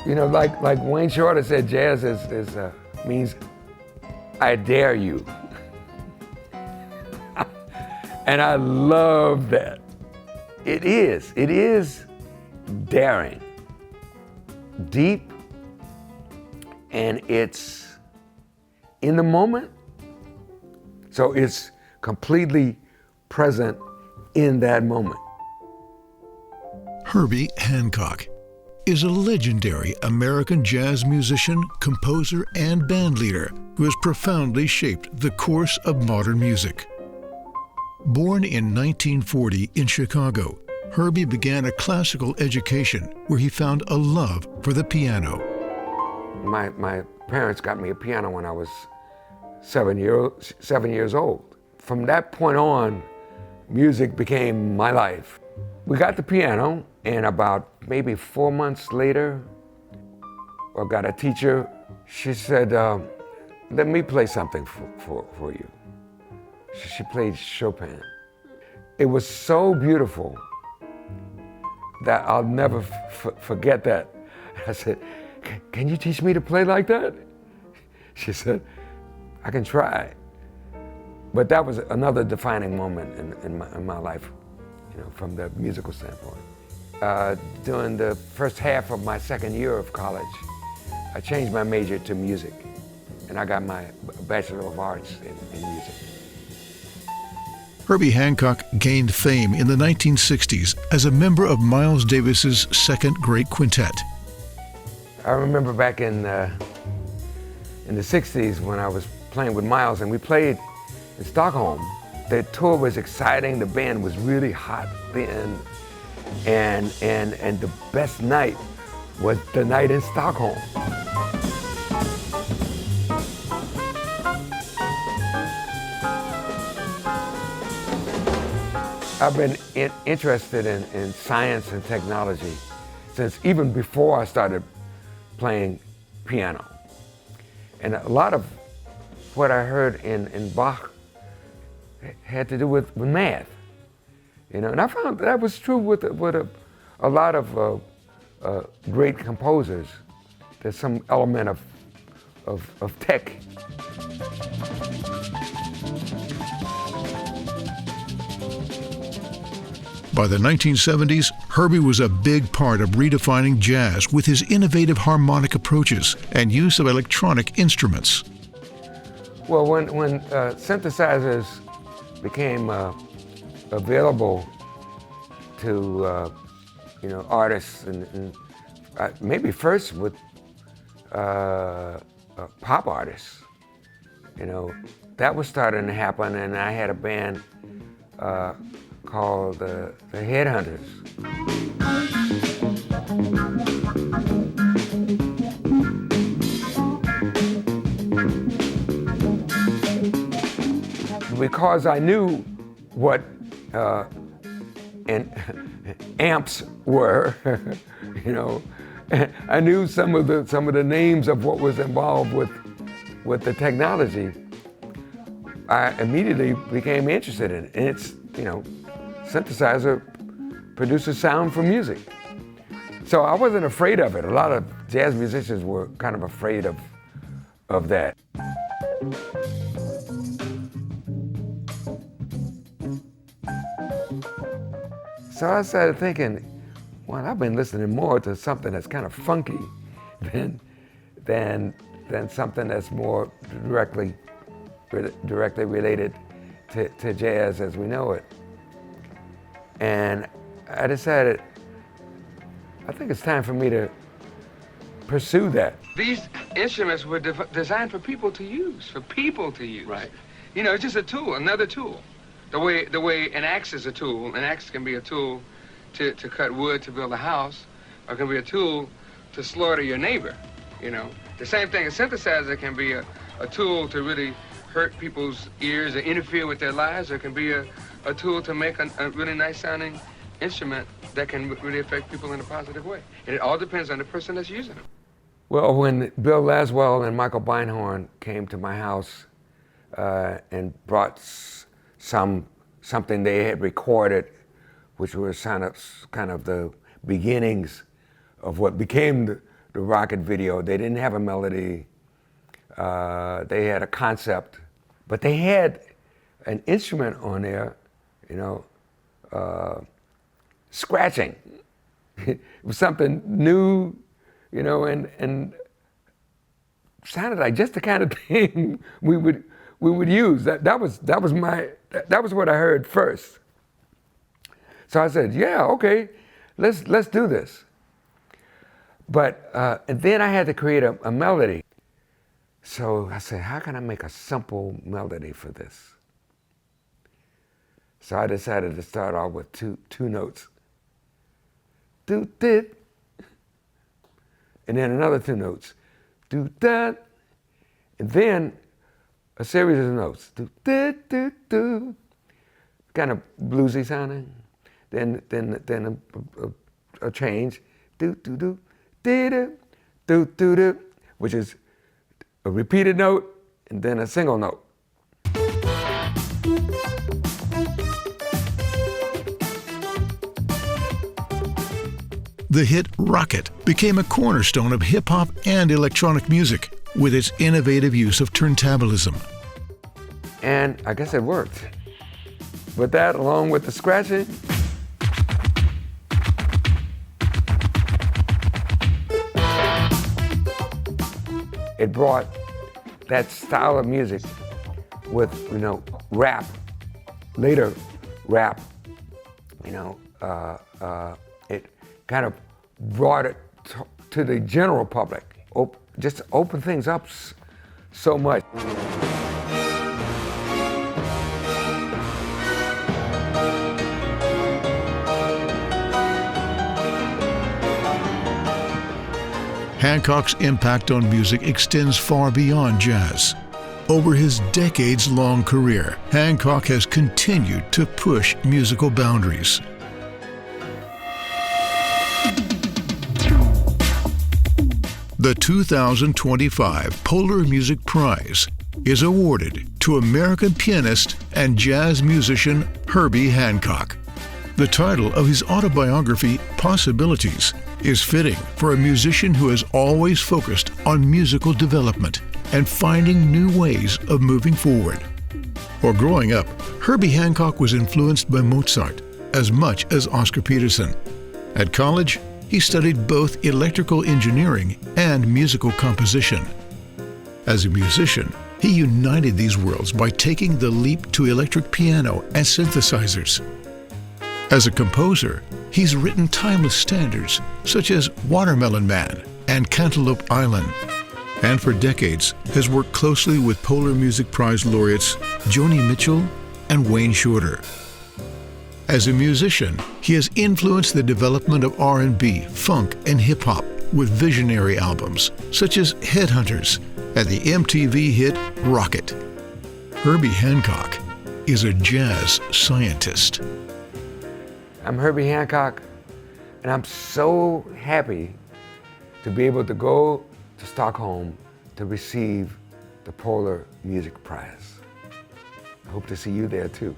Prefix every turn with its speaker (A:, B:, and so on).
A: You know, like Wayne Shorter said, jazz means I dare you. And I love that. It is daring, deep, and it's in the moment. So it's completely present in that moment.
B: Herbie Hancock is a legendary American jazz musician, composer, and bandleader who has profoundly shaped the course of modern music. Born in 1940 in Chicago, Herbie began a classical education where he found a love for the piano.
A: My parents got me a piano when I was 7 years old. From that point on, music became my life. We got the piano, and about maybe 4 months later, I got a teacher. She said, let me play something for you. She played Chopin. It was so beautiful that I'll never forget that. I said, can you teach me to play like that? She said, I can try. But that was another defining moment in my life, you know, from the musical standpoint. During the first half of my second year of college, I changed my major to music, and I got my Bachelor of Arts in music.
B: Herbie Hancock gained fame in the 1960s as a member of Miles Davis's Second Great Quintet.
A: I remember back in the 60s when I was playing with Miles, and we played in Stockholm. The tour was exciting, the band was really hot then, and the best night was the night in Stockholm. I've been interested in science and technology since even before I started playing piano. And a lot of what I heard in Bach had to do with math, you know. And I found that was true with a lot of great composers. There's some element of tech.
B: By the 1970s, Herbie was a big part of redefining jazz with his innovative harmonic approaches and use of electronic instruments.
A: Well, when synthesizers became available to you know, artists, and maybe first with pop artists, you know, that was starting to happen, and I had a band called the Headhunters. Because I knew what amps were, you know, I knew some of the names of what was involved with the technology. I immediately became interested in it, and it's, you know, synthesizer produces sound for music. So I wasn't afraid of it. A lot of jazz musicians were kind of afraid of that. So I started thinking, well, I've been listening more to something that's kind of funky than something that's more directly related to jazz as we know it. And I decided, I think it's time for me to pursue that. These instruments were designed for people to use, Right. You know, it's just a tool, another tool. The way an axe is a tool, an axe can be a tool to cut wood to build a house, or it can be a tool to slaughter your neighbor, you know. The same thing, a synthesizer can be a tool to really hurt people's ears or interfere with their lives, or it can be a tool to make a really nice sounding instrument that can really affect people in a positive way. And it all depends on the person that's using them. Well, when Bill Laswell and Michael Beinhorn came to my house and brought something they had recorded, which was kind of the beginnings of what became the Rockit video. They didn't have a melody. They had a concept, but they had an instrument on there, you know, scratching. It was something new, you know, and sounded like just the kind of thing we would use. That was what I heard first. So I said, yeah, okay, let's do this. But and then I had to create a melody. So I said, how can I make a simple melody for this? So I decided to start off with two notes. Do dit, and then another two notes. Do that, and then a series of notes. Do dit, do do, kind of bluesy sounding. Then a change. Do do do, do do do do, which is a repeated note and then a single note.
B: The hit Rockit became a cornerstone of hip-hop and electronic music with its innovative use of turntablism.
A: And I guess it worked. With that, along with the scratching, it brought that style of music with, you know, rap, later rap, you know, it kind of brought it to the general public, just opened things up so much.
B: Hancock's impact on music extends far beyond jazz. Over his decades-long career, Hancock has continued to push musical boundaries. The 2025 Polar Music Prize is awarded to American pianist and jazz musician Herbie Hancock. The title of his autobiography, Possibilities, is fitting for a musician who has always focused on musical development and finding new ways of moving forward. While growing up, Herbie Hancock was influenced by Mozart as much as Oscar Peterson. At college, he studied both electrical engineering and musical composition. As a musician, he united these worlds by taking the leap to electric piano and synthesizers. As a composer, he's written timeless standards such as Watermelon Man and Cantaloupe Island, and for decades has worked closely with Polar Music Prize laureates Joni Mitchell and Wayne Shorter. As a musician, he has influenced the development of R&B, funk, and hip-hop with visionary albums such as Headhunters and the MTV hit Rockit. Herbie Hancock is a jazz scientist.
A: I'm Herbie Hancock, and I'm so happy to be able to go to Stockholm to receive the Polar Music Prize. I hope to see you there too.